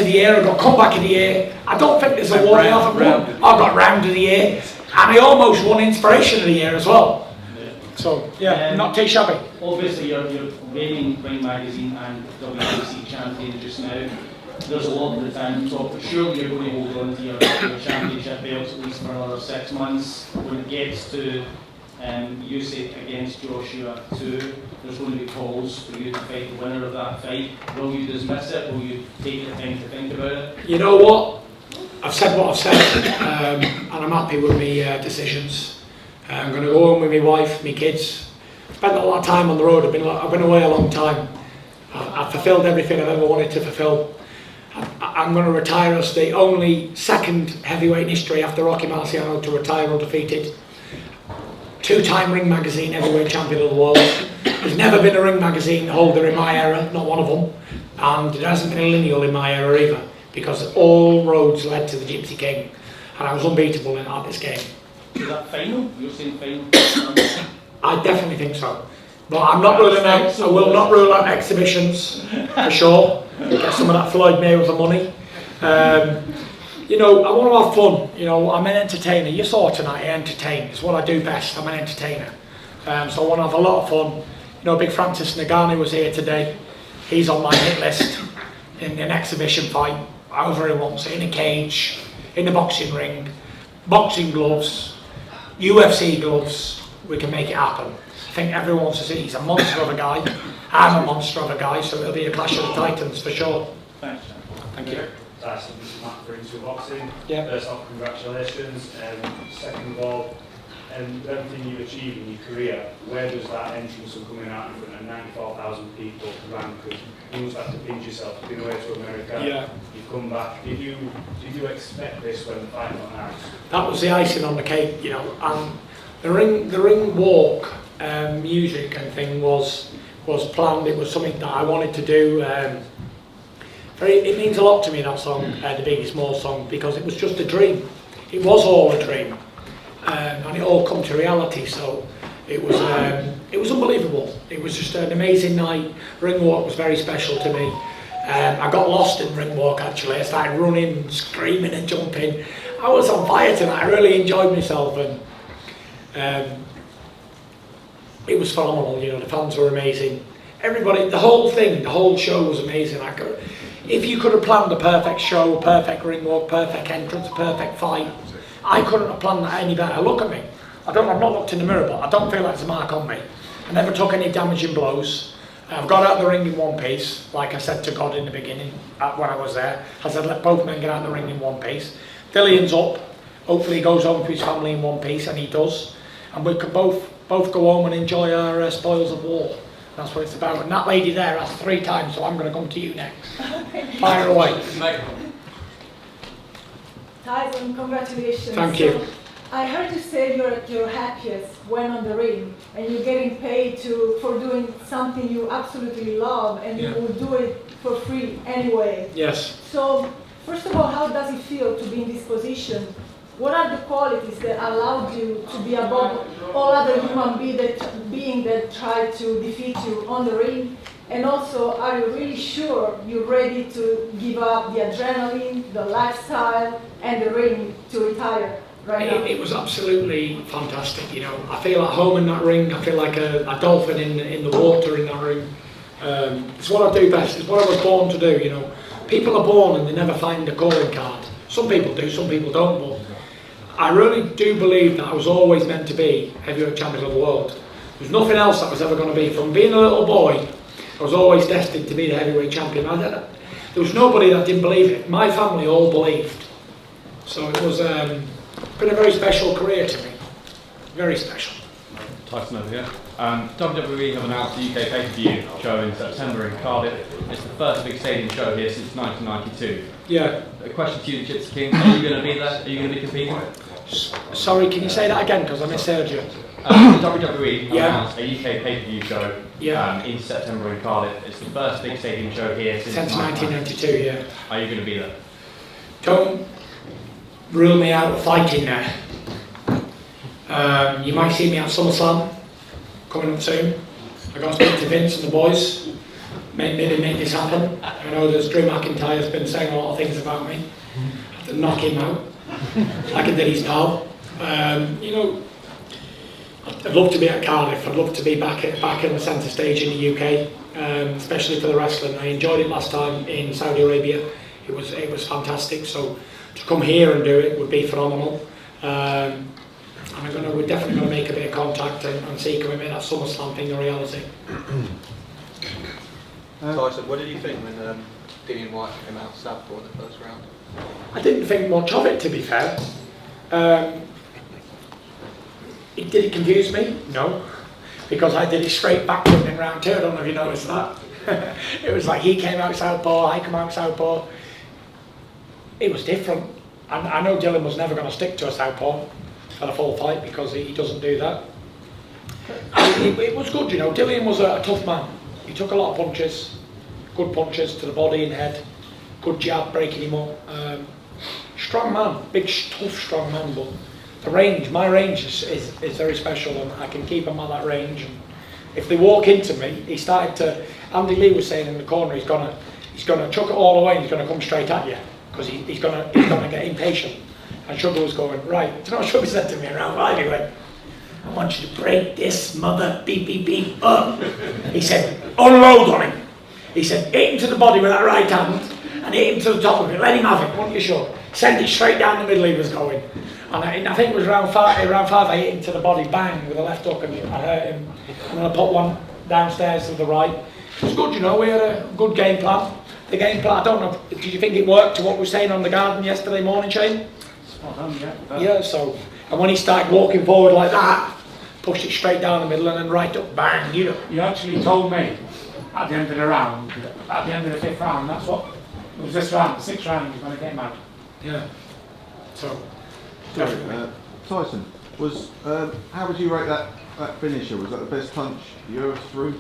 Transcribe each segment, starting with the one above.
of the year, I got comeback of the year. I don't think there's a war I haven't won. I got round of the year, and I almost won inspiration of the year as well. So yeah, not too shabby. Obviously, you're reigning Ring Magazine and WC champion just now. There's a lot of the time talk, but surely you're going to hold on to your championship belts at least for another 6 months. When it gets to Usyk against Joshua 2, there's going to be calls for you to fight the winner of that fight. Will you dismiss it? Will you take the time to think about it? You know what? I've said what I've said, and I'm happy with my decisions. I'm going to go home with my wife, my kids. Spent a lot of time on the road. I've been away a long time. I've fulfilled everything I've ever wanted to fulfill. I'm going to retire as the only second heavyweight in history after Rocky Marciano to retire undefeated. 2-time Ring Magazine heavyweight champion of the world. There's never been a Ring Magazine holder in my era, not one of them. And there hasn't been a lineal in my era either, because all roads led to the Gypsy King. And I was unbeatable at this game. Is that final? You're saying final? I definitely think so. But I'm not ruling out, I will not rule out exhibitions, for sure. Get some of that Floyd Mayweather money. You know, I want to have fun. You know, I'm an entertainer. You saw tonight, I entertain. It's what I do best. I'm an entertainer. So I want to have a lot of fun. You know, Big Francis Ngannou was here today. He's on my hit list in an exhibition fight, however he wants, in a cage, in a boxing ring, boxing gloves, UFC gloves. We can make it happen. I think everyone wants to see he's a monster of a guy. I'm a monster of a guy, so it'll be a clash of the titans for sure. Thanks. Thank you. Tyson, this is Matt for Into Boxing. Yeah. First off, congratulations. Second of all, everything you've achieved in your career, where does that entrance of coming out in front of 94,000 people rank? Because you must have to pinch yourself. You've been away to America, Yeah. You've come back. Did you expect this when the fight got announced? That was the icing on the cake, you know. And the ring walk music and thing was planned. It was something that I wanted to do. It means a lot to me, that song, The Biggie Small song, because it was just a dream. It was all a dream, and it all come to reality. So it was unbelievable. It was just an amazing night. Ring walk was very special to me. I got lost in ring walk actually. I started running, screaming and jumping. I was on fire tonight. I really enjoyed myself, and it was phenomenal. You know, the fans were amazing. Everybody, the whole thing, the whole show was amazing. If you could have planned a perfect show, perfect ring walk, perfect entrance, perfect fight, I couldn't have planned that any better. Look at me. I've not looked in the mirror, but I don't feel like there's a mark on me. I never took any damaging blows. I've got out of the ring in one piece, like I said to God in the beginning, when I was there. I said, let both men get out of the ring in one piece. Dillian's up. Hopefully he goes home to his family in one piece, and he does. And we can both go home and enjoy our spoils of war. That's what it's about. And that lady there asked 3 times, so I'm going to come to you next. Fire away. Tyson, congratulations. Thank you. I heard you say you're at your happiest when on the ring, and you're getting paid for doing something you absolutely love, and you will do it for free anyway. Yes. So, first of all, how does it feel to be in this position? What are the qualities that allowed you to be above all other human beings that try to defeat you on the ring? And also, are you really sure you're ready to give up the adrenaline, the lifestyle, and the ring to retire right now? It was absolutely fantastic. You know, I feel at home in that ring. I feel like a dolphin in the water in that ring. It's what I do best. It's what I was born to do. You know, people are born and they never find a calling card. Some people do, some people don't. But I really do believe that I was always meant to be heavyweight champion of the world. There's nothing else that was ever going to be. From being a little boy, I was always destined to be the heavyweight champion. There was nobody that didn't believe it. My family all believed. So it was been a very special career to me. Very special. Tyson over here. WWE have announced the UK pay-per-view show in September in Cardiff. It's the first big stadium show here since 1992. Yeah. A question to you, the Gypsy King. Are you going to be there? Are you going to be competing? Sorry, can you say that again? Because I misheard you. WWE have announced a UK pay-per-view show in September in Cardiff. It's the first big stadium show here since 1992, yeah. Are you going to be there? Don't rule me out of fighting there. You might see me at SummerSlam coming up soon. I got to speak to Vince and the boys. made this happen. I know there's Drew McIntyre's been saying a lot of things about me. I had to knock him out, like I did his pal. You know, I'd love to be at Cardiff. I'd love to be back in the centre stage in the UK, especially for the wrestling. I enjoyed it last time in Saudi Arabia. It was fantastic. So to come here and do it would be phenomenal. And we're definitely going to make a bit of contact and see can we make that SummerSlam thing a reality. Tyson, what did you think when Dillian White came out Southpaw in the first round? I didn't think much of it, to be fair. Did it confuse me? No, because I did it straight back to him in round 2. I don't know if you noticed that. It was like he came out Southpaw, I come out Southpaw. It was different. I know Dillian was never going to stick to a Southpaw for the full fight because he doesn't do that. It was good, you know. Dillian was a tough man. He took a lot of punches, good punches to the body and head, good jab breaking him up. Strong man, big, tough, strong man, but the range, my range is very special, and I can keep him at that range. And if they walk into me, he started to. Andy Lee was saying in the corner, he's gonna chuck it all away and he's gonna come straight at you because he's gonna get impatient. And Sugar was going right. Do you know what Sugar said to me around 5? He went, "I want you to break this mother beep beep beep up." He said, "Unload on him." He said, "Hit him to the body with that right hand and hit him to the top of it. Let him have it. Wasn't you sure? Send it straight down the middle." He was going. And I think it was round 5. I hit him to the body, bang, with a left hook, and I hurt him. And then I put one downstairs to the right. It was good, you know. We had a good game plan. The game plan, I don't know. Did you think it worked to what we were saying on the garden yesterday morning, Shane? Spot on, yeah. Yeah. So, and when he started walking forward like that, pushed it straight down the middle and then right up, bang. You know. You actually told me at the end of the round, at the end of the 5th round, that's what it was. This round, the 6th round, he was going to get him out. Yeah. So. Tyson, how would you rate that finisher? Was that the best punch you ever threw?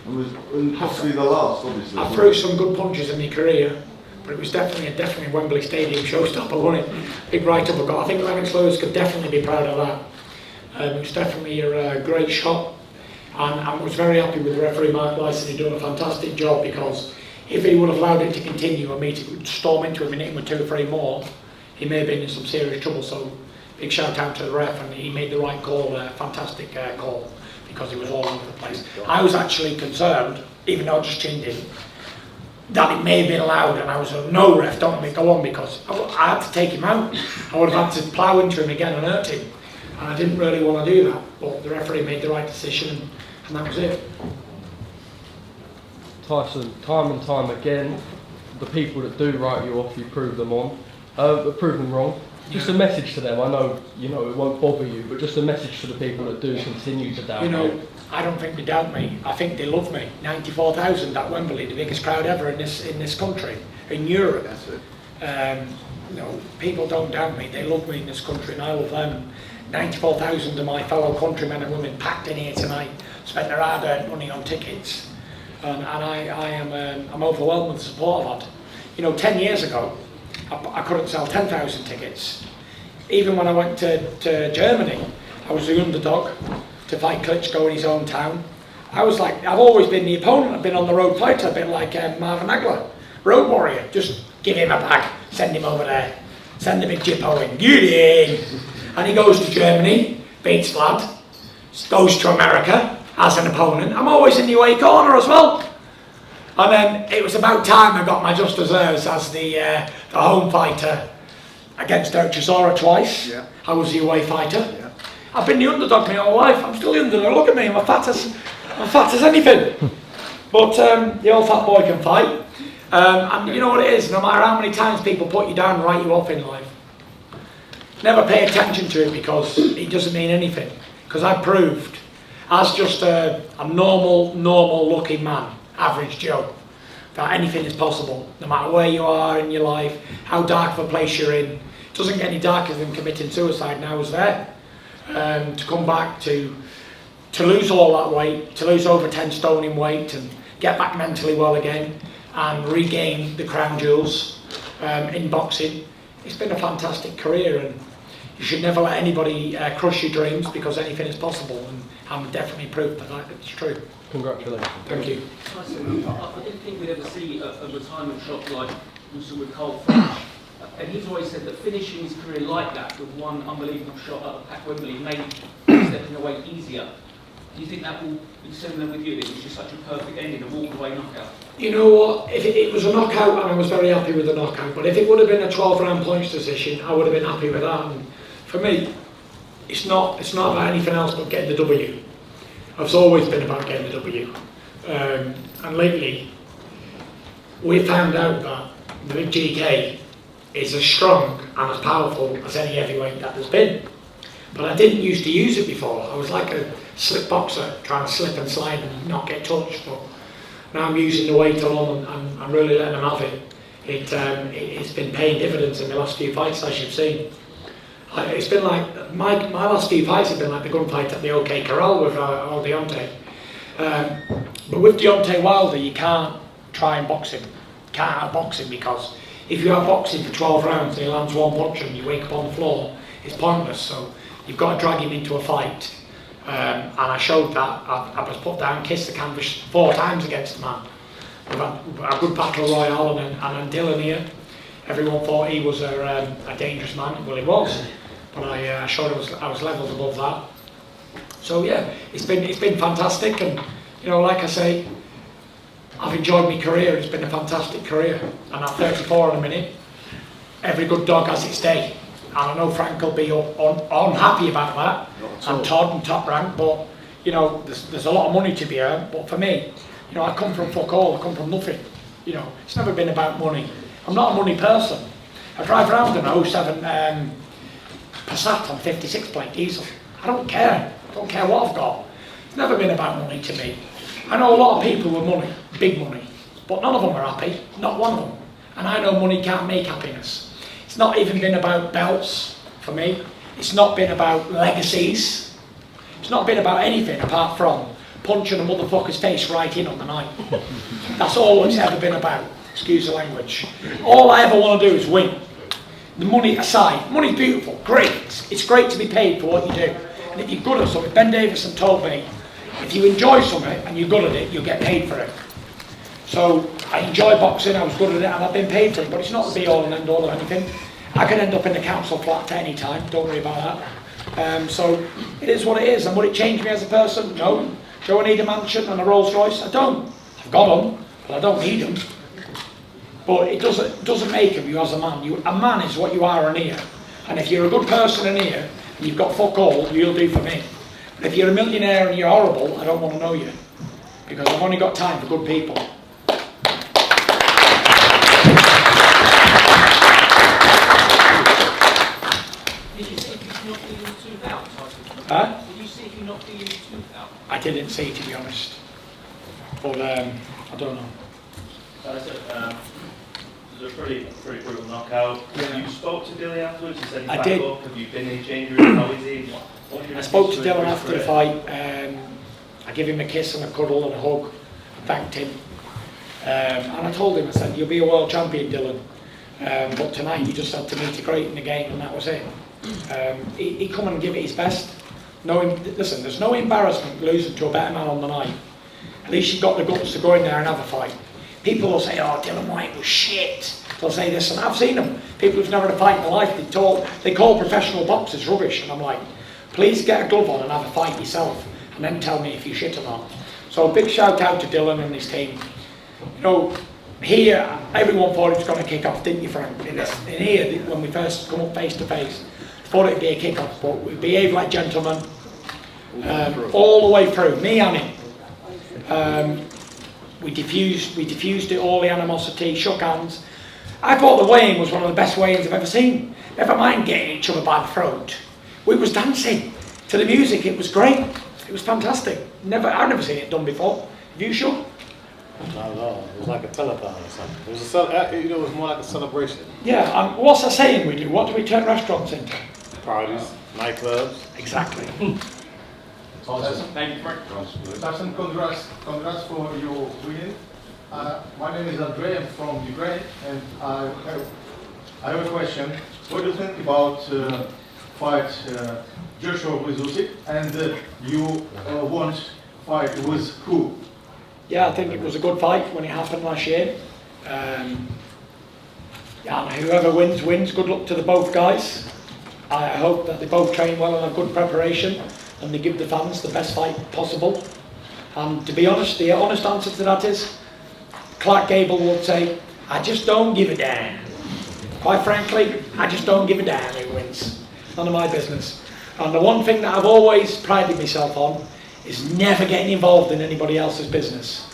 And possibly the last, obviously. I threw some good punches in my career, but it was definitely a Wembley Stadium showstopper, wasn't it? Big right uppercut. I think Lennox Lewis could definitely be proud of that. It was definitely a great shot, and I was very happy with the referee Mark Lyson. He'd done a fantastic job, because if he would have allowed it to continue and me to storm into him and hit him with 2 or 3 more, he may have been in some serious trouble. So big shout out to the ref, and he made the right call, fantastic call, because he was all over the place. I was actually concerned, even though I just chinned him, that it may have been allowed, and I was like, no ref, don't let me go on, because I had to take him out. I would have had to plough into him again and hurt him, and I didn't really want to do that, but the referee made the right decision, and that was it. Tyson, time and time again, the people that do write you off, you prove them wrong. Just a message to them. I know, you know, it won't bother you, but just a message to the people that do continue to doubt you. Know, I don't think they doubt me. I think they love me. 94,000 at Wembley, the biggest crowd ever in this country, in Europe. That's it. You know, people don't doubt me. They love me in this country, and I love them. 94,000 of my fellow countrymen and women packed in here tonight, spent their hard-earned money on tickets, and I'm overwhelmed with the support I've had. You know, 10 years ago, I couldn't sell 10,000 tickets. Even when I went to Germany, I was the underdog to fight Klitschko in his own town. I was like, I've always been the opponent. I've been on the road fighter, a bit like Marvin Hagler, road warrior. Just give him a bag, send him over there, send the big Jippo in, get in. And he goes to Germany, beats Vlad, goes to America as an opponent. I'm always in the away corner as well. And then it was about time I got my just desserts as the home fighter against Dirk Chisora twice. Yeah. I was the away fighter. Yeah. I've been the underdog my whole life. I'm still the underdog. Look at me, I'm fat as anything. But the old fat boy can fight. And you know what it is, no matter how many times people put you down and write you off in life, never pay attention to it, because it doesn't mean anything. Because I proved, as just a normal looking man, average Joe, that anything is possible, no matter where you are in your life, how dark of a place you're in. It doesn't get any darker than committing suicide, and I was there. To come back, to lose all that weight, to lose over 10 stone in weight, and get back mentally well again, and regain the crown jewels in boxing. It's been a fantastic career, and you should never let anybody crush your dreams, because anything is possible, and I'm definitely proof that it's true. Congratulations. Thank you. Tyson, I didn't think we'd ever see a retirement shot like we saw with Carl French. And he's always said that finishing his career like that, with one unbelievable shot at Wembley, made stepping away easier. Do you think that will be similar with you? That it was just such a perfect ending, a walk-away knockout? You know what? If it was a knockout, and I was very happy with the knockout, but if it would have been a 12-round points decision, I would have been happy with that. And for me, it's not about anything else but getting the W. It's always been about getting the W. And lately, we found out that the big GK is as strong and as powerful as any heavyweight that there's been. But I didn't used to use it before. I was like a slip boxer, trying to slip and slide and not get touched. But now I'm using the weight alone, and I'm really letting them have it. It's been paying dividends in the last few fights, as you've seen. It's been like, my last few fights have been like the gunfight at the OK Corral with Deontay. But with Deontay Wilder, you can't try and box him. You can't outbox him, because if you outbox him for 12 rounds and he lands one punch and you wake up on the floor, it's pointless. So you've got to drag him into a fight. And I showed that. I was put down, kissed the canvas 4 times against the man. We've had a good battle royale, and then Dylan here. Everyone thought he was a dangerous man. Well, he was. But I showed I was levels above that. So yeah, it's been fantastic, and you know, like I say, I've enjoyed my career. It's been a fantastic career, and at 34 in a minute, every good dog has its day. And I know Frank will be unhappy about that, and Todd and Top Rank, but you know, there's a lot of money to be earned. But for me, you know, I come from fuck all. I come from nothing. You know, it's never been about money. I'm not a money person. I drive around in a 07 Passat on 56 plate diesel. I don't care. I don't care what I've got. It's never been about money to me. I know a lot of people with money, big money, but none of them are happy. Not one of them. And I know money can't make happiness. It's not even been about belts for me. It's not been about legacies. It's not been about anything apart from punching a motherfucker's face right in on the night. That's all it's ever been about. Excuse the language. All I ever want to do is win. The money aside, money's beautiful, great. It's great to be paid for what you do. And if you're good at something, Ben Davison told me, if you enjoy something and you're good at it, you'll get paid for it. So I enjoy boxing, I was good at it, and I've been paid for it, but it's not the be all and end all of anything. I can end up in the council flat at any time, don't worry about that. So it is what it is, and would it change me as a person? No. Do I need a mansion and a Rolls Royce? I don't. I've got them, but I don't need them. But it doesn't make you as a man. A man is what you are in here. And if you're a good person in here, and you've got fuck all, you'll do for me. But if you're a millionaire and you're horrible, I don't want to know you. Because I've only got time for good people. Did you see if you knocked the tooth out, Tyson? Huh? Did you see if you knocked the tooth out? I didn't see, to be honest. But I don't know. It was a pretty brutal knockout. Yeah. You spoke to Dilly afterwards. You said he's I back did. up. Have you been in the change room? How is he? I spoke to Dylan after the fight. I gave him a kiss and a cuddle and a hug. Thanked him. And I told him, I said, you'll be a world champion, Dylan. But tonight you just had to meet a great in the game, and that was it. He come and give it his best. Listen, there's no embarrassment losing to a better man on the night. At least you've got the guts to go in there and have a fight. People will say, oh, Dylan White was shit. They'll say this, and I've seen them. People who've never had a fight in their life, they call professional boxers rubbish. And I'm like, please get a glove on and have a fight yourself, and then tell me if you shit or not. So big shout out to Dylan and his team. You know, here, everyone thought it was going to kick off, didn't you, Frank? In here, when we first come up face to face, thought it'd be a kick off, but we behaved like gentlemen all the way through, me and him. We diffused it, all the animosity, shook hands. I thought the weigh-in was one of the best weigh-ins I've ever seen. Never mind getting each other by the throat. We was dancing to the music. It was great. It was fantastic. I've never seen it done before. Have you, sure? Not at all. It was like a telethon or something. It was it was more like a celebration. Yeah. What's that saying we do? What do we turn restaurants into? Parties, nightclubs. Exactly. Tyson, thank you, Frank. Tyson, congrats for your win. My name is Andre, I'm from Ukraine, and I have a question. What do you think about fight Joshua with Usyk, and you want fight with who? Yeah, I think it was a good fight when it happened last year. Yeah, and whoever wins, wins. Good luck to the both guys. I hope that they both train well and have good preparation, and they give the fans the best fight possible. And to be honest, the honest answer to that is, Clark Gable would say, I just don't give a damn. Quite frankly, I just don't give a damn who wins. None of my business. And the one thing that I've always prided myself on is never getting involved in anybody else's business.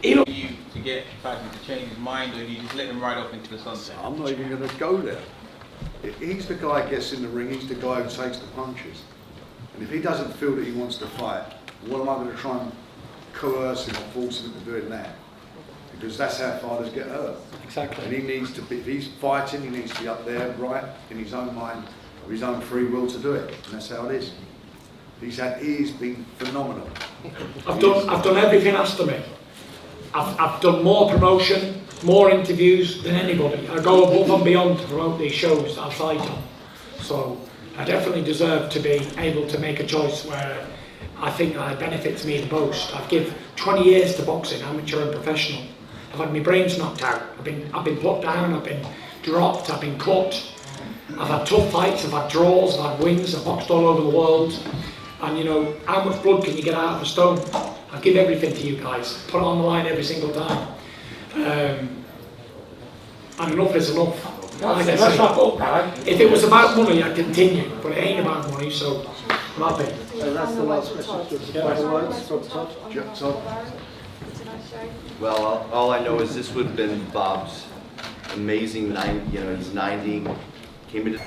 You to get Tyson to change his mind, or you just let him ride off into the sunset? I'm not even going to go there. He's the guy who gets in the ring, he's the guy who takes the punches. And if he doesn't feel that he wants to fight, what am I going to try and coerce him or force him into doing that? Because that's how fighters get hurt. Exactly. And he needs to be, if he's fighting, he needs to be up there, right, in his own mind, of his own free will to do it. And that's how it is. He's been phenomenal. I've done everything asked of me. I've done more promotion, more interviews than anybody. I go above and beyond to promote these shows that I fight on. So I definitely deserve to be able to make a choice where I think that it benefits me the most. I've given 20 years to boxing, amateur and professional. I've had my brains knocked out. I've been put down, I've been dropped, I've been cut. I've had tough fights, I've had draws, I've had wins, I've boxed all over the world. And you know, how much blood can you get out of a stone? I give everything to you guys, put it on the line every single time. And enough is enough. Like I say, if it was about money, I'd continue, but it ain't about money, so I'm happy. So that's the last question. Final words from Todd? Well, all I know is this would have been Bob's amazing he's 90, came into